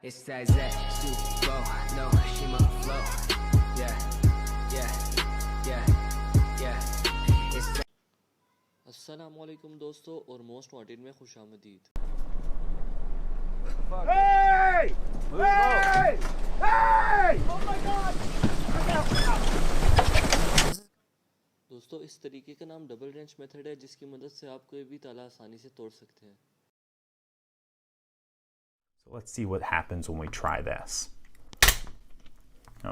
It's that super flow, no Shima flow. Yeah, yeah, yeah, yeah. It's that. अस्सलाम वालेकुम दोस्तों और most wanted में खुशामदीद। Hey! Hey! Hey! Oh my God! दोस्तों इस तरीके का नाम डबल रेंच मेथड है, जिसकी मदद से आप कोई भी ताला आसानी से तोड़ सकते हैं। So let's see what happens when we try this.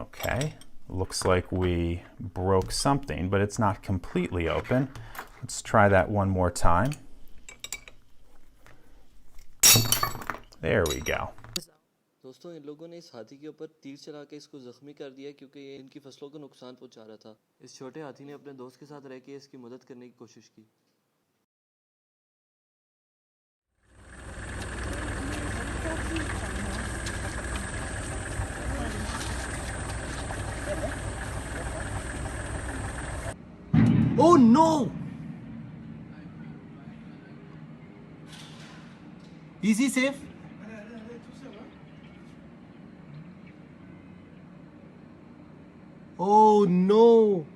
Okay, looks like we broke something, but it's not completely open. Let's try that one more time. There we go. दोस्तों इन लोगों ने इस हाथी के ऊपर तीर चला के इसको जख्मी कर दिया क्योंकि ये इनकी फसलों को नुकसान पहुंचा रहा था। इस छोटे हाथी ने अपने दोस्त के साथ रह के इसकी मदद करने की कोशिश की। Oh no! Is he safe? Oh no!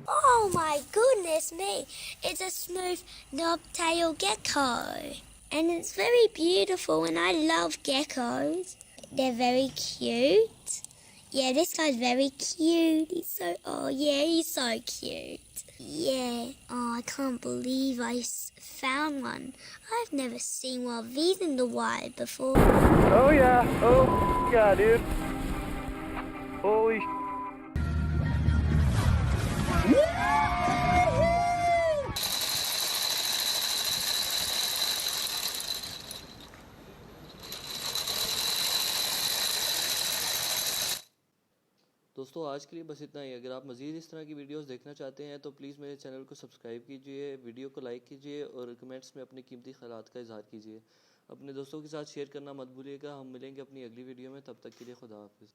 Oh my goodness me, it's a smooth knob-tailed gecko. And it's very beautiful and I love geckos. They're very cute. Yeah, this guy's very cute. He's so cute. Yeah. Oh, I can't believe I found one. I've never seen one of these in the wild before. Oh yeah! Oh yeah, dude! Holy दोस्तों आज के लिए बस इतना ही। अगर आप मज़ीद इस तरह की वीडियोस देखना चाहते हैं तो प्लीज़ मेरे चैनल को सब्सक्राइब कीजिए, वीडियो को लाइक कीजिए और कमेंट्स में अपने कीमती ख़यालात का इजहार कीजिए। अपने दोस्तों के साथ शेयर करना मत भूलिएगा। हम मिलेंगे अपनी अगली वीडियो में, तब तक के लिए खुदा हाफिज़।